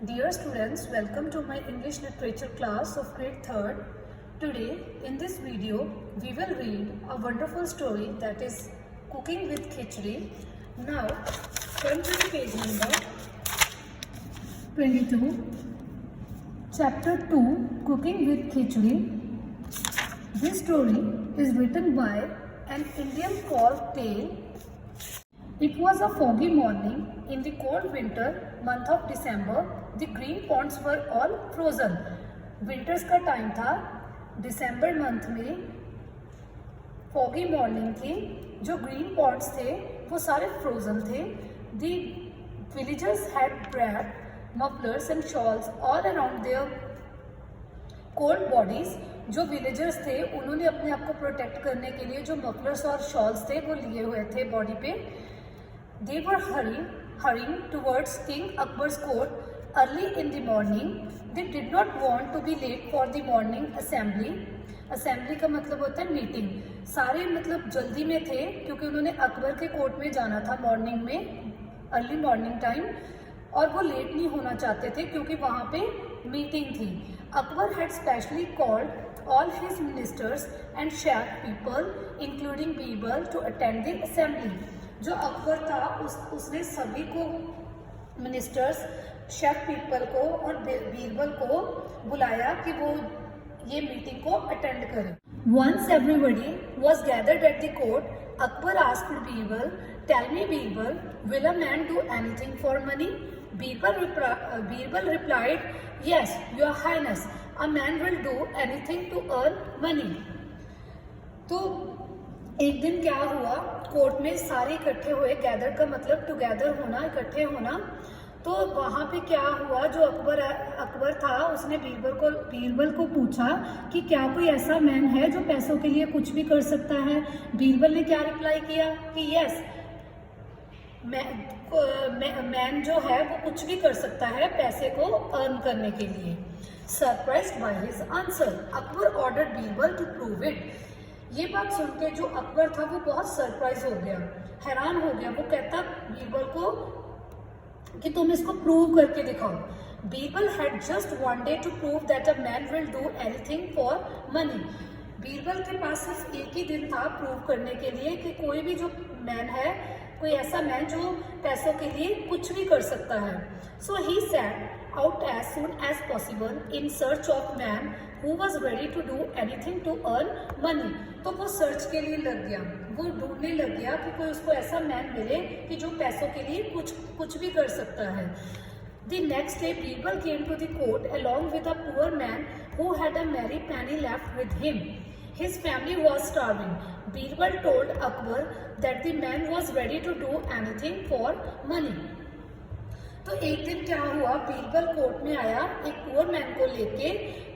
Dear students, welcome to my English literature class of grade 3rd. Today in this video we will read a wonderful story that is Cooking with Khichdi. Now turn to page number 22, chapter 2, Cooking with Khichdi. This story is written by an Indian folk tale. It was a foggy morning in the cold winter month of December. The green ponds were all frozen. Winters का time था, दिसंबर month में foggy morning थी. जो green ponds थे वो सारे frozen थे. The villagers had wrapped mufflers and shawls all around their cold bodies. जो विलेजर्स थे उन्होंने अपने आप को प्रोटेक्ट करने के लिए जो मफलर्स और शॉल्स थे वो लिए हुए थे बॉडी पे. They were hurrying towards King Akbar's court early in the morning. They did not want to be late for the morning assembly. Assembly का मतलब होता है मीटिंग. सारे मतलब जल्दी में थे क्योंकि उन्होंने अकबर के कोर्ट में जाना था मॉर्निंग में, अर्ली मॉर्निंग टाइम, और वो लेट नहीं होना चाहते थे क्योंकि वहाँ पे मीटिंग थी. Akbar had specially called all his ministers and Sheikh people, including Birbal, to attend the assembly. जो अकबर था उसने सभी को, मिनिस्टर्स, शेख पीपल को और बीरबल को बुलाया कि वो ये मीटिंग को अटेंड करें. Once everybody was gathered at the court, Akbar asked Birbal, "Tell me, Birbal, will a man do anything for money?" Birbal replied, "Yes, Your Highness, a man will do anything to earn money." तो एक दिन क्या हुआ, court में सारे इकट्ठे हुए. Gather का मतलब टुगेदर होना, इकट्ठे होना. तो वहाँ पे क्या हुआ, जो अकबर था उसने बीरबल को पूछा कि क्या कोई ऐसा मैन है जो पैसों के लिए कुछ भी कर सकता है. बीरबल ने क्या रिप्लाई किया कि यस, मैन जो है वो कुछ भी कर सकता है पैसे को अर्न करने के लिए. Surprised by his answer, Akbar ordered Birbal to prove it. ये बात सुनकर जो अकबर था वो बहुत सरप्राइज हो गया, हैरान हो गया. वो कहता बीरबल को कि तुम इसको प्रूव करके दिखाओ. Birbal had just one day to prove that a man will do anything for money. Birbal के पास सिर्फ एक ही दिन था प्रूव करने के लिए कि कोई भी जो मैन है, कोई ऐसा मैन जो पैसों के लिए कुछ भी कर सकता है. So he set out as soon as possible in search of man who was ready to do anything to earn money. तो वो सर्च के लिए लग गया, वो ढूंढने लग गया कि कोई उसको ऐसा मैन मिले कि जो पैसों के लिए कुछ भी कर सकता है. The next day Birbal came to the court along with a poor man who had a merry penny left with him. His family was starving. Birbal told Akbar that the man was ready to do anything for money. तो एक दिन क्या हुआ, Birbal court में आया एक poor man को लेके.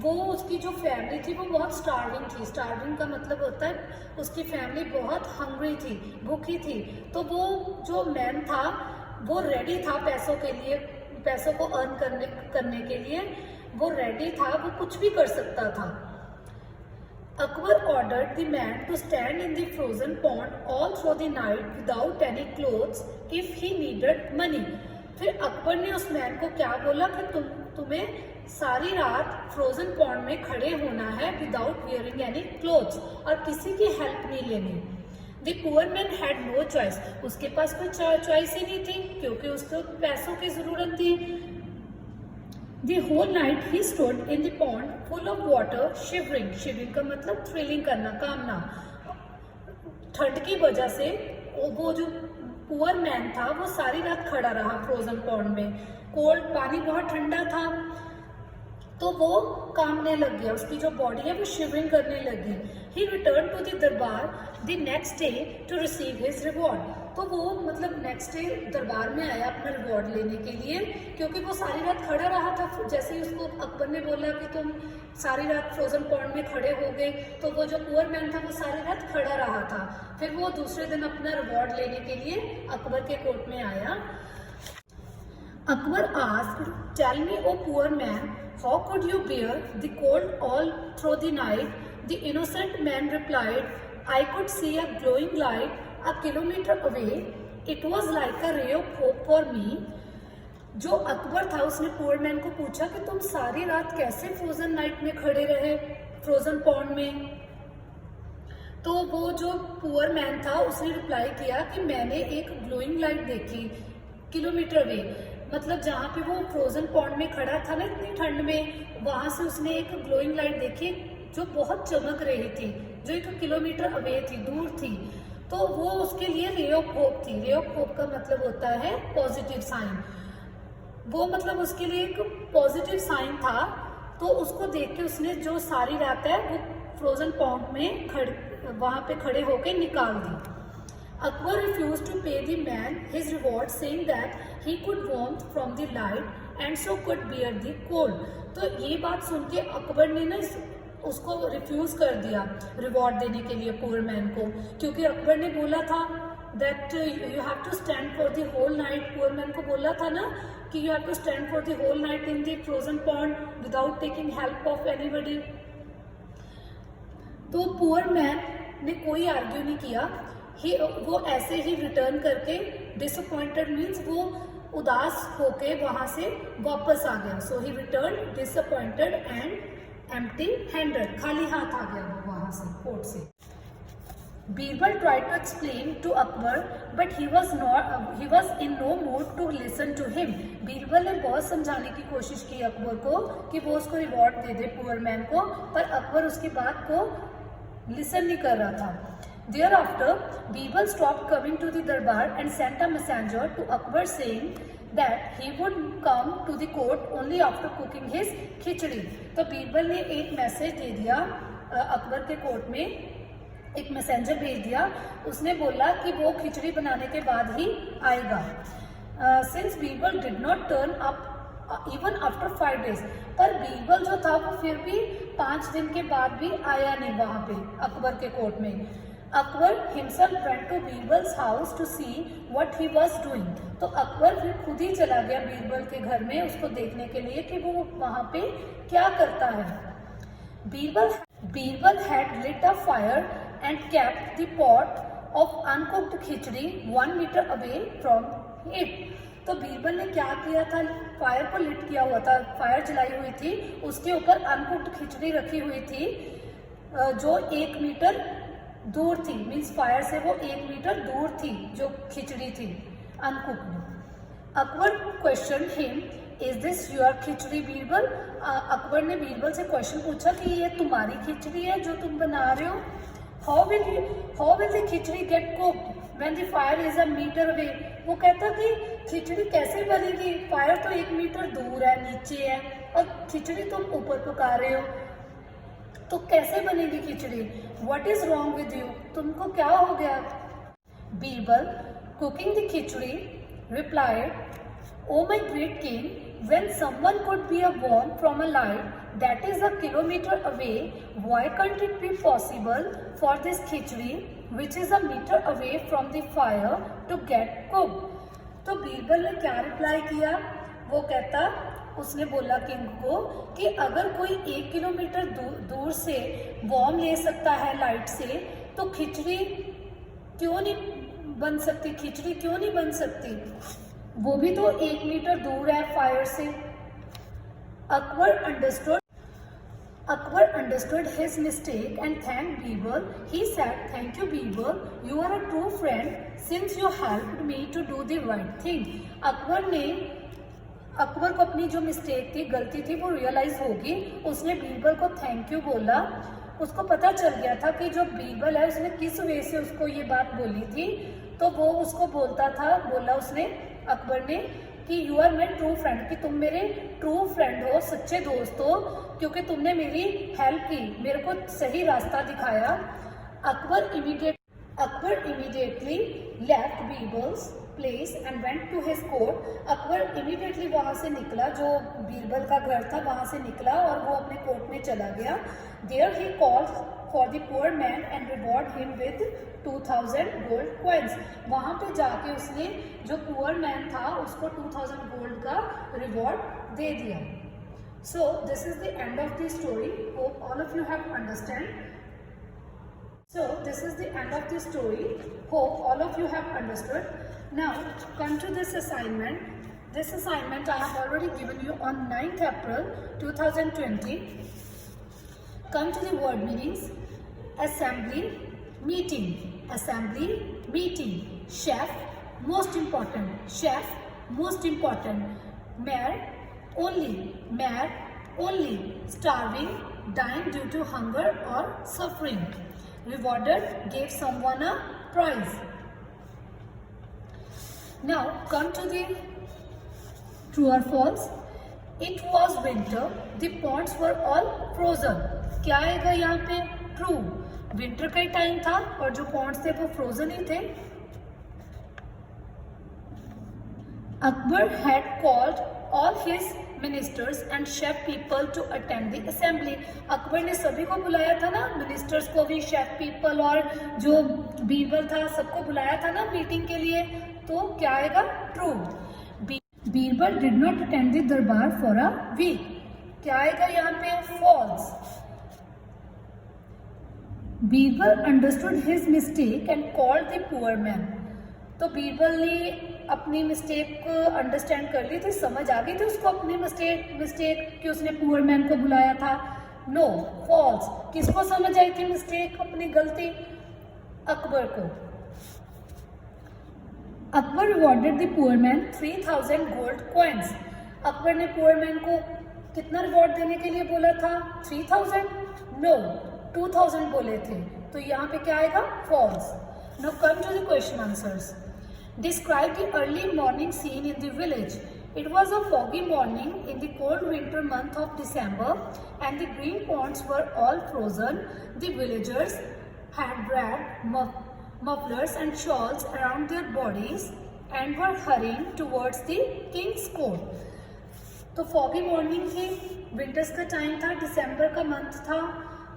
वो उसकी जो फैमिली थी वो बहुत स्टार्विंग थी. स्टार्विंग का मतलब होता है उसकी फैमिली बहुत हंग्री थी, भूखी थी. तो वो जो मैन था वो रेडी था पैसों के लिए, पैसों को अर्न करने के लिए वो रेडी था, वो कुछ भी कर सकता था. Akbar ordered the man to stand in the frozen pond all through the night without any clothes if he needed money. फिर अकबर ने उस मैन को क्या बोला कि तुम्हें सारी रात फ्रोजन पॉन्ड में खड़े होना है विदाउट वियरिंग एनी क्लोथ्स, और किसी की हेल्प नहीं लेनी. The poor man had no choice. उसके पास कोई चॉइस ही नहीं थी क्योंकि उसको पैसों की जरूरत थी. The whole night he stood in the pond full of water shivering. Shivering का मतलब थ्रिलिंग करना, कामना. ठंड की वजह से वो जो पुअर मैन था वो सारी रात खड़ा रहा फ्रोजन पॉन्ड में. कोल्ड पानी बहुत ठंडा था तो वो कांपने लग गया, उसकी जो बॉडी है वो शिवरिंग करने लगी. He return to the darbar the next day to receive his reward. तो वो मतलब नेक्स्ट डे दरबार में आया अपना रिवॉर्ड लेने के लिए क्योंकि वो सारी रात खड़ा रहा था. जैसे ही उसको अकबर ने बोला कि तुम सारी रात फ्रोजन पॉन्ड में खड़े हो गए, तो वो जो पुअर मैन था वो सारी रात खड़ा रहा था. फिर वो दूसरे दिन अपना रिवॉर्ड लेने के लिए अकबर के कोर्ट में आया. Akbar asked, "Tell me, O poor man, how could you bear the cold all through the night?" The innocent man replied, "I could see a glowing light a kilometer away. It was like a ray of hope for me." जो अकबर था उसने poor man को पूछा कि तुम सारी रात कैसे फ्रोजन नाइट में खड़े रहे, फ्रोजन पॉन्ड में। तो वो जो पुअर मैन था उसने रिप्लाई किया कि मैंने एक ग्लोइंग लाइट देखी किलोमीटर वे, मतलब जहाँ पे वो फ्रोजन पॉन्ड में खड़ा था ना इतनी ठंड में, वहां से उसने एक ग्लोइंग लाइट देखी जो बहुत चमक रही थी, जो 1 किलोमीटर अवे थी, दूर थी। तो वो उसके लिए रे ऑफ होप थी। रे ऑफ होप का मतलब होता है पॉजिटिव साइन। वो मतलब उसके लिए एक पॉजिटिव साइन था। तो उसको देख के उसने जो सारी रात है वो फ्रोजन पॉन्ड में वहां पे खड़े होके निकाल दी। Akbar refused to pay the man his reward, saying that he could warmth from the light and so could bear the cold. तो ये बात सुन के अकबर ने ना उसको रिफ्यूज कर दिया रिवॉर्ड देने के लिए पुअर मैन को, क्योंकि अकबर ने बोला था that you have to stand for the whole night. Poor man को बोला था ना कि you have to stand for the whole night in the frozen pond without taking help of anybody. तो पुअर मैन ने कोई आर्ग्यू नहीं किया। वो ऐसे ही रिटर्न करके डिसअपॉइंटेड मीन्स वो उदास होके वहां से वापस आ गया। So he return disappointed and empty handed, खाली हाथ आ गया वो वहां से कोर्ट से। Birbal tried to explain to Akbar, but he was in no mood to listen to him. Birbal ने बहुत समझाने की कोशिश की अकबर को कि वो उसको रिवॉर्ड दे दे पुअर मैन को, पर अकबर उसकी बात को लिसन नहीं कर रहा था। Thereafter, Birbal stopped coming to the darbar and sent a messenger to Akbar saying that he would come to the court only after cooking his खिचड़ी। तो बीरबल ने एक मैसेज दे दिया अकबर के कोर्ट में, एक मैसेंजर भेज दिया। उसने बोला कि वो खिचड़ी बनाने के बाद ही आएगा। Since Birbal did not turn up even after 5 days, पर बीरबल जो था वो फिर भी 5 दिन के बाद भी आया नहीं वहां पे अकबर के कोर्ट में। Akbar himself went to Birbal's house to see what he was doing। तो अकबर फिर खुद ही चला गया बीरबल के घर में उसको देखने के लिए कि वो वहां पे क्या करता है। Birbal had lit a fire and kept the pot of uncooked khichdi 1 meter away from it। तो बीरबल ने क्या किया था, फायर को लिट किया हुआ था, फायर जलाई हुई थी, उसके ऊपर अनकुक्ड खिचड़ी रखी हुई थी जो 1 मीटर दूर थी, मीन्स फायर से वो 1 मीटर दूर थी जो खिचड़ी थी uncooked. Akbar question him, is this your khichdi Birbal? Akbar ने बीरबल से क्वेश्चन पूछा कि ये तुम्हारी खिचड़ी है जो तुम बना रहे हो। How will the khichdi get cooked when the fire is a metre away? वो कहता कि खिचड़ी कैसे बनेगी, फायर तो 1 मीटर दूर है, नीचे है, और खिचड़ी तुम ऊपर पका रहे हो, तो कैसे बनेगी खिचड़ी? What is wrong with you? तुमको क्या हो गया? Birbal, cooking the khichdi, replied, "Oh my great king, when someone could be a warm from a light that is a kilometer away, why can't it be possible for this khichdi, which is a meter away from the fire, to get cooked?" तो बीरबल ने क्या reply किया? वो कहता, उसने बोला king को कि अगर कोई 1 किलोमीटर दूर से वार्म ले सकता है लाइट से, तो खिचड़ी क्यों नहीं बन सकती? खिचड़ी क्यों नहीं बन सकती? वो भी तो 1 मीटर दूर है फायर से। Akbar understood his mistake and thanked Birbal. He said, "Thank you, Birbal. You are a true friend since you helped me to do the right thing." Akbar को अपनी जो मिस्टेक थी, गलती थी, वो रियलाइज होगी। उसने बीरबल को थैंक यू बोला। उसको पता चल गया था कि जो बीरबल है उसने किस वे से उसको ये बात बोली थी, तो वो उसको बोला उसने अकबर ने कि you are my true friend, कि तुम मेरे ट्रू फ्रेंड हो, सच्चे दोस्त हो, क्योंकि तुमने मेरी हेल्प की, मेरे को सही रास्ता दिखाया। Akbar immediately left Birbal's place and went to his court. Akbar immediately वहां से निकला, जो बीरबल का घर था वहां से निकला और वो अपने कोर्ट में चला गया। There he called for the poor man and reward him with 2000 gold coins. वहां पे जाके उसने जो पुअर मैन था उसको 2000 गोल्ड का रिवॉर्ड दे दिया। So this is the end of the story. Hope all of you have understand. So this is the end of the story. Hope all of you have understood. Now come to this assignment. This assignment I have already given you on 9th April 2020. Come to the word meanings. Assembly, meeting. Assembly, meeting. Chef, most important. Chef, most important. Mare, only. Mare, only. Starving, dying due to hunger or suffering. Rewarded, gave someone a prize. Now come to the true or false. It was winter. The ponds were all frozen. क्या आएगा यहाँ पे? True. Winter का time था और जो Pond's थे वो फ्रोजन ही थे. Akbar had called all his ministers and chef people to attend the assembly. Akbar ने सभी को बुलाया था ना, मिनिस्टर्स को भी, शेफ पीपल और जो बीरबल था सबको बुलाया था ना मीटिंग के लिए. तो क्या आएगा? True. Birbal did not attend the darbar for a week. क्या आएगा यहाँ पे? False. Birbal understood his mistake and called the poor man. तो बीरबल ने अपनी मिस्टेक को अंडरस्टैंड कर ली थी, समझ आ गई थी उसको अपनी मिस्टेक कि उसने पुअर मैन को बुलाया था. No, false. किसको समझ आई थी मिस्टेक, अपनी गलती? अकबर को. Akbar rewarded the poor man 3000 gold coins. Akbar ने पुअर मैन को कितना रिवॉर्ड देने के लिए बोला था? 3000? नो, 2000 बोले थे. तो यहाँ पे क्या आएगा? False. Now come to the question answers. Describe the early morning scene in the village. It was a foggy morning in the cold winter month of December and the green ponds were all frozen. The villagers had wrapped mufflers and shawls around their bodies and were hurrying towards the king's court. तो foggy morning थी, winters का time था, December का month था.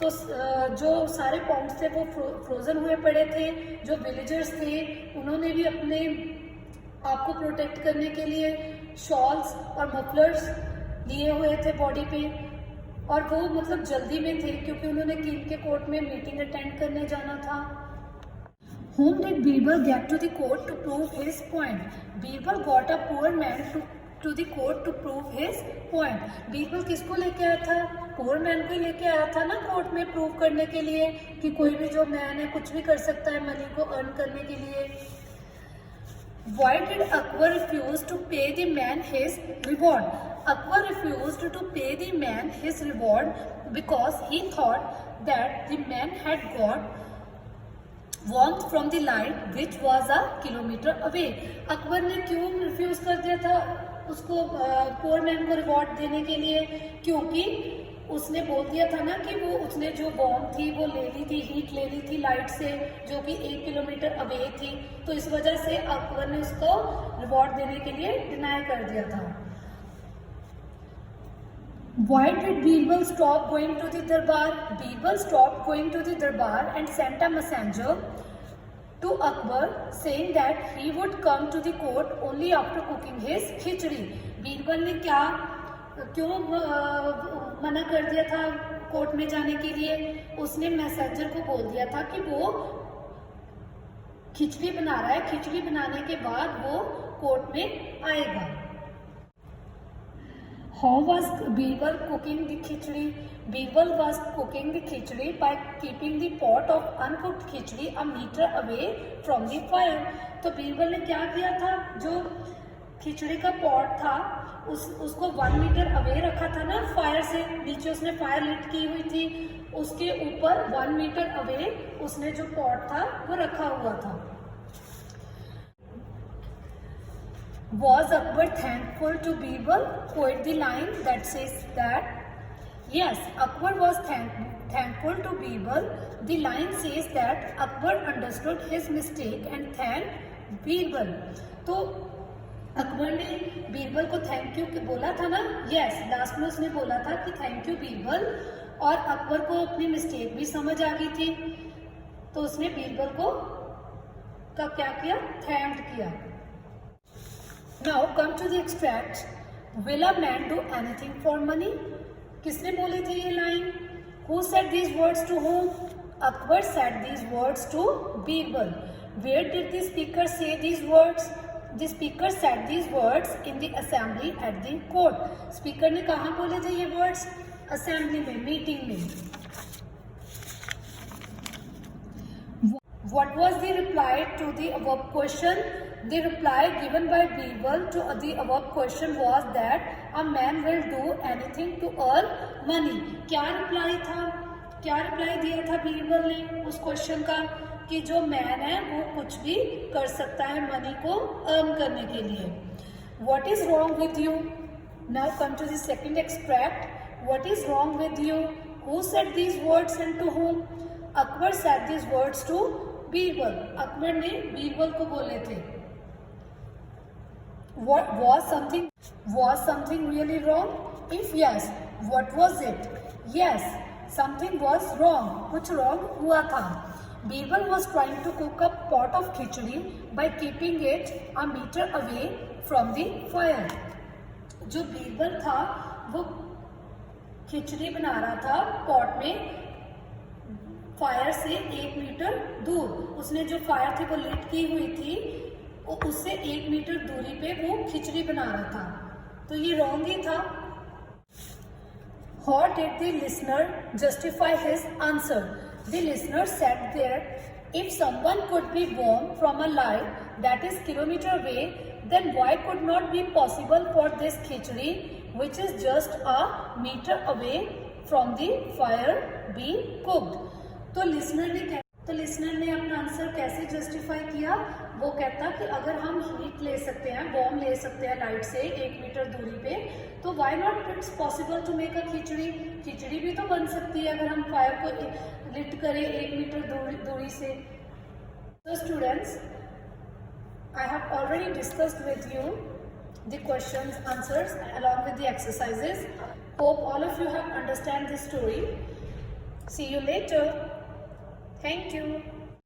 तो जो सारे Pond's थे वो फ्रोजन हुए पड़े थे. जो विलेजर्स थे उन्होंने भी अपने आप को प्रोटेक्ट करने के लिए शॉल्स और मफलर्स लिए हुए थे बॉडी पे. और वो मतलब जल्दी में थे क्योंकि उन्होंने किंग के कोर्ट में मीटिंग अटेंड करने जाना था. Whom did Birbal get to the court to prove his point? Birbal got a poor man to the court to prove his point. Birbal किसको लेके आया था? पुअर मैन को लेके आया था ना कोर्ट में प्रूव करने के लिए कि कोई भी जो मैन है कुछ भी कर सकता है मनी को अर्न करने के लिए. Why did Akbar refuse to pay the man his reward? Akbar refused to pay the man his reward because he thought that the man had got warmth from the light which was a kilometer away. Akbar ने क्यों refuse कर दिया था उसको poor man को reward देने के लिए? क्योंकि उसने बोल दिया था ना कि वो उसने जो वार्म थी वो ले ली थी, हीट ले ली थी लाइट से जो कि 1 किलोमीटर अवे थी. तो इस वजह से अकबर ने उसको रिवॉर्ड देने के लिए डिनाई कर दिया था. Why did Birbal stop going to the darbar? Birbal stopped going to the darbar and sent a messenger to Akbar saying that he would come to the court only after cooking his khichdi. Birbal ने क्यों मना कर दिया था court में जाने के लिए? उसने मैसेंजर को बोल दिया था कि वो खिचड़ी बना रहा है, खिचड़ी बनाने के बाद वो कोर्ट में आएगा. How was Birbal cooking the khichdi? Birbal was cooking the khichdi by keeping the pot of uncooked khichdi a meter away from the fire. तो बीरबल ने क्या किया था? जो खिचड़ी का पॉट था उसको 1 मीटर अवे रखा था ना फायर से. नीचे उसने फायर लिट की हुई थी, उसके ऊपर 1 मीटर अवे उसने जो पॉट था वो रखा हुआ था. Was Akbar thankful to Birbal? Quote the line that says that. Yes, Akbar was thankful to Birbal. The line says that Akbar understood his mistake and thanked Birbal. तो अकबर ने बीरबल को थैंक यू बोला था ना. यस, लास्ट में उसने बोला था कि थैंक यू बीरबल. और अकबर को अपनी मिस्टेक भी समझ आ गई थी तो उसने बीरबल को क्या किया? थैंक किया. Now come to the extract. Will a man do anything for money? किसने बोली थी ये line? Who said these words to whom? Akbar said these words to Birbal. Where did the speaker say these words? The speaker said these words in the assembly at the court. Speaker ने कहाँ बोले थे ये words? Assembly में, meeting में. What was the reply to the above question? The reply given by Birbal to the above question was that a man will do anything to earn money. क्या reply था? क्या reply दिया था बीरबल ने उस question का कि जो मैन है वो कुछ भी कर सकता है मनी को अर्न करने के लिए. What is wrong with you? Now come to the second extract. What is wrong with you? Who said these words and to whom? Akbar said these words to Birbal. Akbar ने बीरबल को बोले थे. Was something really wrong? If yes, what was it? Yes, something was wrong. कुछ wrong हुआ था. Birbal was trying to cook a pot of khichdi by keeping it a meter away from the fire. जो बीरबल था वो खिचड़ी बना रहा था pot में फायर से 1 मीटर दूर. उसने जो फायर थी वो लिट की हुई थी, उससे 1 मीटर दूरी पे वो खिचड़ी बना रहा था. तो ये रॉन्ग ही था. How did the listener justify his answer? The listener said that if someone could be warm from a light that is kilometer away, then why could not be possible for this khichdi, which is just a meter away from the fire, be cooked? तो listener ने अपना answer कैसे justify किया? वो कहता कि अगर हम हीट ले सकते हैं, वार्म ले सकते हैं लाइट से 1 मीटर दूरी पे, तो why not it's possible to make a khichdi. Khichdi भी तो बन सकती है अगर हम फायर को लिट करें 1 मीटर दूरी से. तो students, I have already discussed with you the questions, answers along with the exercises. Hope all of you have understand this story. See you later. Thank you.